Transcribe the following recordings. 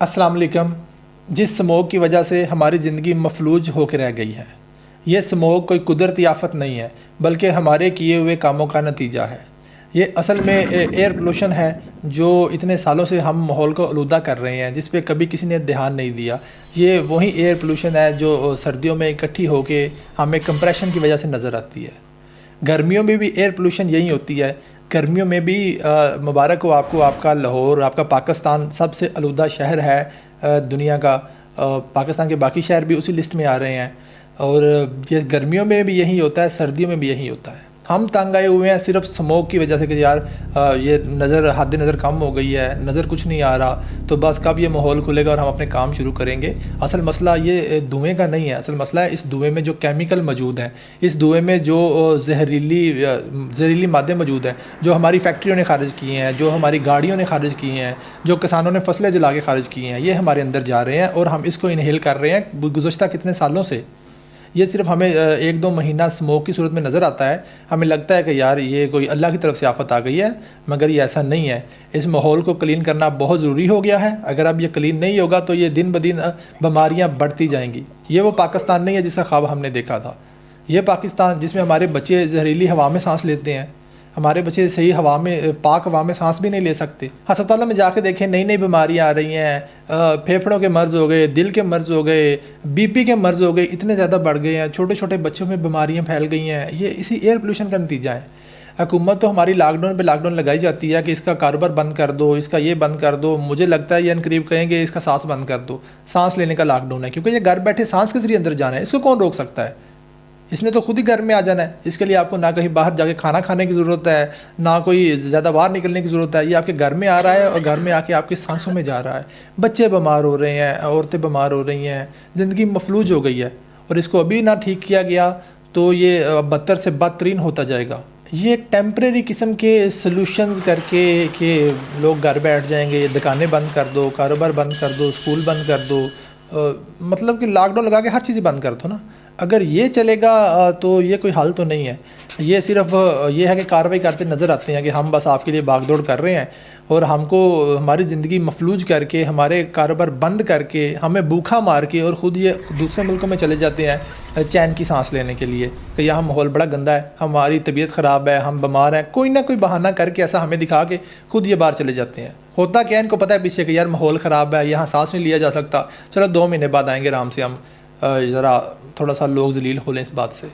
السلام علیکم۔ جس اسموگ کی وجہ سے ہماری زندگی مفلوج ہو کے رہ گئی ہے، یہ اسموگ کوئی قدرتی آفت نہیں ہے بلکہ ہمارے کیے ہوئے کاموں کا نتیجہ ہے۔ یہ اصل میں ایئر پولوشن ہے جو اتنے سالوں سے ہم ماحول کو آلودہ کر رہے ہیں، جس پہ کبھی کسی نے دھیان نہیں دیا۔ یہ وہی ایئر پولوشن ہے جو سردیوں میں اکٹھی ہو کے ہمیں کمپریشن کی وجہ سے نظر آتی ہے۔ گرمیوں میں بھی ایئر پولوشن یہی ہوتی ہے۔ گرمیوں میں بھی مبارک ہو آپ کو، آپ کا لاہور، آپ کا پاکستان سب سے آلودہ شہر ہے دنیا کا۔ پاکستان کے باقی شہر بھی اسی لسٹ میں آ رہے ہیں، اور یہ گرمیوں میں بھی یہی ہوتا ہے، سردیوں میں بھی یہی ہوتا ہے۔ ہم تنگ آئے ہوئے ہیں صرف اسموگ کی وجہ سے کہ یار یہ حد نظر کم ہو گئی ہے، نظر کچھ نہیں آ رہا، تو بس کب یہ ماحول کھلے گا اور ہم اپنے کام شروع کریں گے۔ اصل مسئلہ یہ دھوئیں کا نہیں ہے، اصل مسئلہ ہے اس دھوئیں میں جو کیمیکل موجود ہیں، اس دھوئیں میں جو زہریلی مادے موجود ہیں، جو ہماری فیکٹریوں نے خارج کیے ہیں، جو ہماری گاڑیوں نے خارج کیے ہیں، جو کسانوں نے فصلیں جلا کے خارج کی ہیں، یہ ہمارے اندر جا رہے ہیں اور ہم اس کو انہیل کر رہے ہیں گزشتہ کتنے سالوں سے۔ یہ صرف ہمیں ایک دو مہینہ اسموک کی صورت میں نظر آتا ہے، ہمیں لگتا ہے کہ یار یہ کوئی اللہ کی طرف سے آفت آ گئی ہے، مگر یہ ایسا نہیں ہے۔ اس ماحول کو کلین کرنا بہت ضروری ہو گیا ہے۔ اگر اب یہ کلین نہیں ہوگا تو یہ دن بدن بیماریاں بڑھتی جائیں گی۔ یہ وہ پاکستان نہیں ہے جس کا خواب ہم نے دیکھا تھا۔ یہ پاکستان جس میں ہمارے بچے زہریلی ہوا میں سانس لیتے ہیں، ہمارے بچے صحیح ہوا میں، پاک ہوا میں سانس بھی نہیں لے سکتے۔ ہسپتالوں میں جا کے دیکھیں، نئی نئی بیماریاں آ رہی ہیں، پھیپھڑوں کے مرض ہو گئے، دل کے مرض ہو گئے، بی پی کے مرض ہو گئے، اتنے زیادہ بڑھ گئے ہیں، چھوٹے چھوٹے بچوں میں بیماریاں پھیل گئی ہیں۔ یہ اسی ایئر پولوشن کا نتیجہ ہے۔ حکومت تو ہماری لاک ڈاؤن پہ لاک ڈاؤن لگائی جاتی ہے کہ اس کا کاروبار بند کر دو، اس کا یہ بند کر دو۔ مجھے لگتا ہے یہ عنقریب کہیں گے اس کا سانس بند کر دو، سانس لینے کا لاک ڈاؤن ہے، کیونکہ یہ گھر بیٹھے سانس کے ذریعے اندر جانا ہے، اس کو کون روک سکتا ہے؟ اس نے تو خود ہی گھر میں آ جانا ہے۔ اس کے لیے آپ کو نہ کہیں باہر جا کے کھانا کھانے کی ضرورت ہے، نہ کوئی زیادہ باہر نکلنے کی ضرورت ہے۔ یہ آپ کے گھر میں آ رہا ہے اور گھر میں آ کے آپ کی سانسوں میں جا رہا ہے۔ بچے بیمار ہو رہے ہیں، عورتیں بیمار ہو رہی ہیں، زندگی مفلوج ہو گئی ہے، اور اس کو ابھی نہ ٹھیک کیا گیا تو یہ بدتر سے بدترین ہوتا جائے گا۔ یہ ٹیمپریری قسم کے سلوشنز کر کے کہ لوگ گھر بیٹھ جائیں گے، دکانیں بند کر دو، کاروبار بند کر دو، اسکول بند کر دو، مطلب کہ لاک ڈاؤن لگا کے ہر چیز بند کر دو نا۔ اگر یہ چلے گا تو یہ کوئی حل تو نہیں ہے۔ یہ صرف یہ ہے کہ کارروائی کرتے نظر آتے ہیں کہ ہم بس آپ کے لیے بھاگ دوڑ کر رہے ہیں، اور ہم کو ہماری زندگی مفلوج کر کے، ہمارے کاروبار بند کر کے، ہمیں بھوکا مار کے، اور خود یہ دوسرے ملکوں میں چلے جاتے ہیں چین کی سانس لینے کے لیے کہ یہاں ماحول بڑا گندا ہے، ہماری طبیعت خراب ہے، ہم بیمار ہیں، کوئی نہ کوئی بہانہ کر کے ایسا ہمیں دکھا کے خود یہ باہر چلے جاتے ہیں۔ ہوتا کیا ان کو پتہ ہے پیچھے کہ یار ماحول خراب ہے، یہاں سانس نہیں لیا جا سکتا، چلو 2 مہینے بعد آئیں گے آرام سے، ہم ذرا تھوڑا سا لوگ ذلیل ہو لیں اس بات سے۔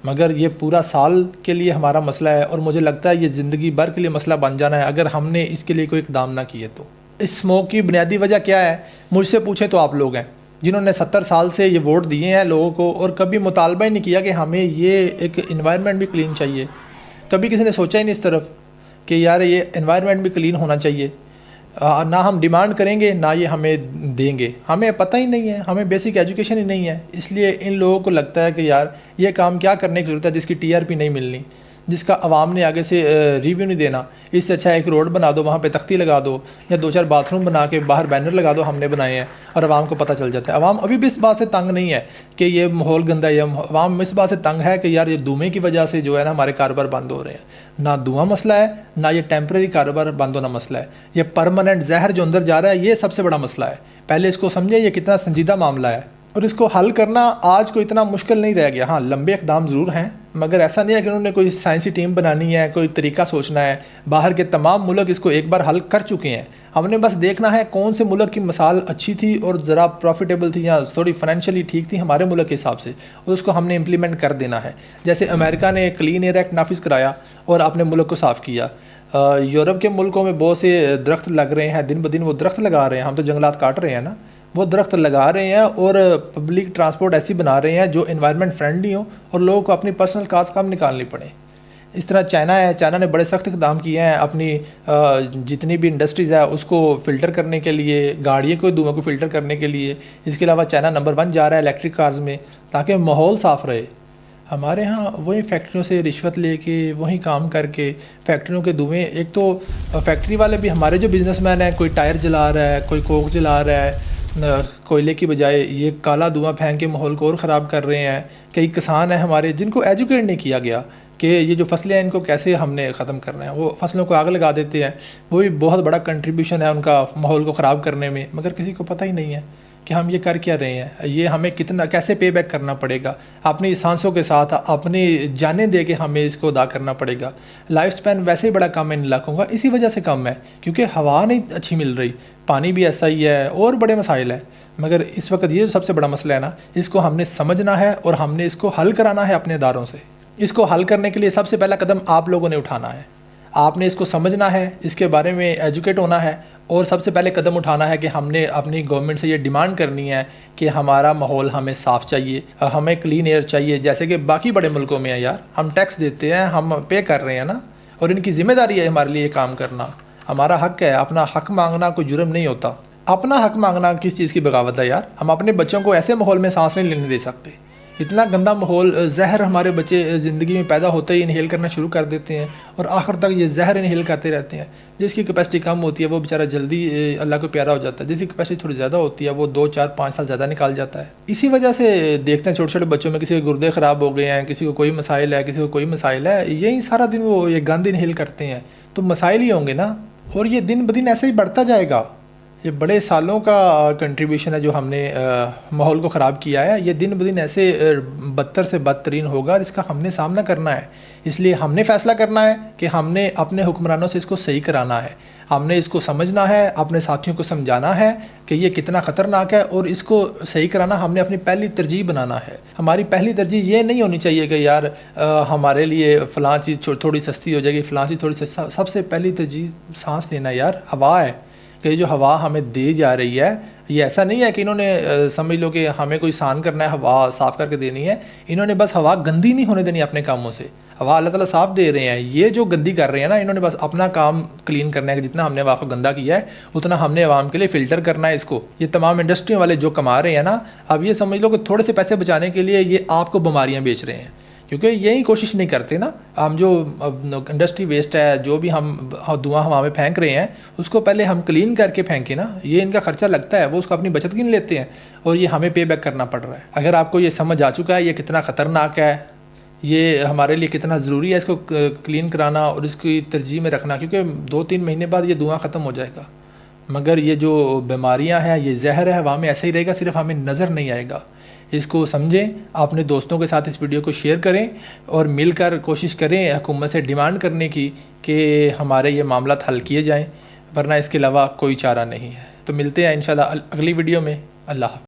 مگر یہ پورا سال کے لیے ہمارا مسئلہ ہے، اور مجھے لگتا ہے یہ زندگی بھر کے لیے مسئلہ بن جانا ہے اگر ہم نے اس کے لیے کوئی اقدام نہ کیے تو۔ اس اسموک کی بنیادی وجہ کیا ہے؟ مجھ سے پوچھیں تو آپ لوگ ہیں جنہوں نے 70 سال سے یہ ووٹ دیے ہیں لوگوں کو، اور کبھی مطالبہ ہی نہیں کیا کہ ہمیں یہ ایک انوائرمنٹ بھی کلین چاہیے۔ کبھی کسی نے سوچا ہی نہیں اس طرف کہ یار یہ انوائرمنٹ بھی کلین ہونا چاہیے۔ نہ ہم ڈیمانڈ کریں گے، نہ یہ ہمیں دیں گے۔ ہمیں پتہ ہی نہیں ہے، ہمیں بیسک ایجوکیشن ہی نہیں ہے، اس لیے ان لوگوں کو لگتا ہے کہ یار یہ کام کیا کرنے کی ضرورت ہے جس کی ٹی آر پی نہیں ملنی، جس کا عوام نے آگے سے ریویو نہیں دینا۔ اس سے اچھا ایک روڈ بنا دو، وہاں پہ تختی لگا دو، یا 2-4 باتھ روم بنا کے باہر بینر لگا دو ہم نے بنائے ہیں، اور عوام کو پتہ چل جاتا ہے۔ عوام ابھی بھی اس بات سے تنگ نہیں ہے کہ یہ ماحول گندا ہے، عوام اس بات سے تنگ ہے کہ یار یہ دھوئیں کی وجہ سے جو ہے نا ہمارے کاروبار بند ہو رہے ہیں۔ نہ دھواں مسئلہ ہے، نہ یہ ٹیمپریری کاروبار بند ہونا مسئلہ ہے، یہ پرماننٹ زہر جو اندر جا رہا ہے یہ سب سے بڑا مسئلہ ہے۔ پہلے اس کو سمجھیں یہ کتنا سنجیدہ معاملہ ہے، اور اس کو حل کرنا آج کو اتنا مشکل نہیں رہ گیا۔ ہاں لمبے اقدام ضرور ہیں، مگر ایسا نہیں ہے کہ انہوں نے کوئی سائنسی ٹیم بنانی ہے، کوئی طریقہ سوچنا ہے۔ باہر کے تمام ملک اس کو ایک بار حل کر چکے ہیں، ہم نے بس دیکھنا ہے کون سے ملک کی مثال اچھی تھی اور ذرا پروفیٹیبل تھی یا تھوڑی فائنینشلی ٹھیک تھی ہمارے ملک کے حساب سے، اور اس کو ہم نے امپلیمنٹ کر دینا ہے۔ جیسے امریکہ نے کلین ایئر ایکٹ نافذ کرایا اور اپنے ملک کو صاف کیا۔ یورپ کے ملکوں میں بہت سے درخت لگ رہے ہیں، دن بدن وہ درخت لگا رہے ہیں، ہم تو جنگلات کاٹ رہے ہیں نا، وہ درخت لگا رہے ہیں، اور پبلک ٹرانسپورٹ ایسی بنا رہے ہیں جو انوائرمنٹ فرینڈلی ہوں اور لوگوں کو اپنی پرسنل کارز کم نکالنی پڑے۔ اس طرح چائنا ہے، چائنا نے بڑے سخت اقدام کیے ہیں اپنی جتنی بھی انڈسٹریز ہے اس کو فلٹر کرنے کے لیے، گاڑیوں کو دھوئیں کو فلٹر کرنے کے لیے۔ اس کے علاوہ چائنا نمبر 1 جا رہا ہے الیکٹرک کارز میں، تاکہ ماحول صاف رہے۔ ہمارے ہاں وہی فیکٹریوں سے رشوت لے کے، وہی کام کر کے فیکٹریوں کے دھوئیں، ایک تو فیکٹری والے بھی ہمارے جو بزنس مین ہیں، کوئی ٹائر جلا رہا ہے، کوئی کوک جلا رہا ہے کوئلے کی بجائے، یہ کالا دھواں پھینک کے ماحول کو اور خراب کر رہے ہیں۔ کئی کسان ہیں ہمارے جن کو ایجوکیٹ نہیں کیا گیا کہ یہ جو فصلیں ہیں ان کو کیسے ہم نے ختم کرنا ہے. وہ فصلوں کو آگ لگا دیتے ہیں, وہ بھی بہت بڑا کنٹریبیوشن ہے ان کا ماحول کو خراب کرنے میں, مگر کسی کو پتہ ہی نہیں ہے کہ ہم یہ کر کیا رہے ہیں, یہ ہمیں کتنا کیسے پے بیک کرنا پڑے گا, اپنی سانسوں کے ساتھ اپنی جانیں دے کے ہمیں اس کو ادا کرنا پڑے گا. لائف سپین ویسے ہی بڑا کم ہے ان علاقوں کا, اسی وجہ سے کم ہے کیونکہ ہوا نہیں اچھی مل رہی, پانی بھی ایسا ہی ہے, اور بڑے مسائل ہیں. مگر اس وقت یہ سب سے بڑا مسئلہ ہے نا, اس کو ہم نے سمجھنا ہے اور ہم نے اس کو حل کرانا ہے اپنے اداروں سے. اس کو حل کرنے کے لیے سب سے پہلا قدم آپ لوگوں نے اٹھانا ہے. آپ نے اس کو سمجھنا ہے, اس کے بارے میں ایجوکیٹ ہونا ہے, اور سب سے پہلے قدم اٹھانا ہے کہ ہم نے اپنی گورنمنٹ سے یہ ڈیمانڈ کرنی ہے کہ ہمارا ماحول ہمیں صاف چاہیے, ہمیں کلین ایئر چاہیے, جیسے کہ باقی بڑے ملکوں میں ہے. یار ہم ٹیکس دیتے ہیں, ہم پے کر رہے ہیں نا, اور ان کی ذمہ داری ہے ہمارے لیے یہ کام کرنا. ہمارا حق ہے, اپنا حق مانگنا کوئی جرم نہیں ہوتا. اپنا حق مانگنا کس چیز کی بغاوت ہے یار؟ ہم اپنے بچوں کو ایسے ماحول میں سانس نہیں لینے دے سکتے. اتنا گندا ماحول, زہر ہمارے بچے زندگی میں پیدا ہوتے ہی انہیل کرنا شروع کر دیتے ہیں, اور آخر تک یہ زہر انہیل کرتے رہتے ہیں. جس کی کیپیسٹی کم ہوتی ہے وہ بیچارہ جلدی اللہ کو پیارا ہو جاتا ہے, جس کی کیپیسٹی تھوڑی زیادہ ہوتی ہے وہ 2 4 5 سال زیادہ نکال جاتا ہے. اسی وجہ سے دیکھتے ہیں چھوٹے چھوٹے بچوں میں کسی کے گردے خراب ہو گئے ہیں, کسی کو کوئی مسائل ہے, کسی کو کوئی مسائل ہے, یہی سارا دن وہ یہ گند انہیل کرتے ہیں. تو مسائل ہی ہوں گے نا, اور یہ دن بدن ایسے ہی بڑھتا جائے گا. یہ بڑے سالوں کا کنٹریبیوشن ہے جو ہم نے ماحول کو خراب کیا ہے. یہ دن بدن ایسے بدتر سے بدترین ہوگا, جس کا ہم نے سامنا کرنا ہے. اس لیے ہم نے فیصلہ کرنا ہے کہ ہم نے اپنے حکمرانوں سے اس کو صحیح کرانا ہے. ہم نے اس کو سمجھنا ہے, اپنے ساتھیوں کو سمجھانا ہے کہ یہ کتنا خطرناک ہے, اور اس کو صحیح کرانا ہم نے اپنی پہلی ترجیح بنانا ہے. ہماری پہلی ترجیح یہ نہیں ہونی چاہیے کہ یار ہمارے لیے فلاں چیز تھوڑی سستی ہو جائے گی, فلاں چیز تھوڑی سستی. سب سے پہلی ترجیح سانس لینا یار, ہوا ہے. کہ جو ہوا ہمیں دی جا رہی ہے, یہ ایسا نہیں ہے کہ انہوں نے سمجھ لو کہ ہمیں کوئی سان کرنا ہے, ہوا صاف کر کے دینی ہے. انہوں نے بس ہوا گندی نہیں ہونے دینی اپنے کاموں سے. ہوا اللہ تعالیٰ صاف دے رہے ہیں, یہ جو گندی کر رہے ہیں نا, انہوں نے بس اپنا کام کلین کرنا ہے. کہ جتنا ہم نے ہوا کو گندا کیا ہے اتنا ہم نے عوام کے لیے فلٹر کرنا ہے اس کو. یہ تمام انڈسٹریوں والے جو کما رہے ہیں نا, اب یہ سمجھ لو کہ تھوڑے سے پیسے بچانے کے لیے یہ آپ کو بیماریاں بیچ رہے ہیں, کیونکہ یہی کوشش نہیں کرتے نا. ہم جو انڈسٹری ویسٹ ہے, جو بھی ہم دھواں ہوا میں پھینک رہے ہیں, اس کو پہلے ہم کلین کر کے پھینکیں نا. یہ ان کا خرچہ لگتا ہے, وہ اس کو اپنی بچت گن لیتے ہیں, اور یہ ہمیں پے بیک کرنا پڑ رہا ہے. اگر آپ کو یہ سمجھ آ چکا ہے یہ کتنا خطرناک ہے, یہ ہمارے لیے کتنا ضروری ہے اس کو کلین کرانا اور اس کی ترجیح میں رکھنا, کیونکہ 2-3 مہینے بعد یہ دھواں ختم ہو جائے گا. مگر یہ جو بیماریاں ہیں, یہ زہر ہے, ہوا میں ایسے ہی رہے گا, صرف ہمیں نظر نہیں آئے گا. اس کو سمجھیں, اپنے دوستوں کے ساتھ اس ویڈیو کو شیئر کریں, اور مل کر کوشش کریں حکومت سے ڈیمانڈ کرنے کی کہ ہمارے یہ معاملات حل کیے جائیں, ورنہ اس کے علاوہ کوئی چارہ نہیں ہے. تو ملتے ہیں انشاءاللہ اگلی ویڈیو میں. اللہ حافظ.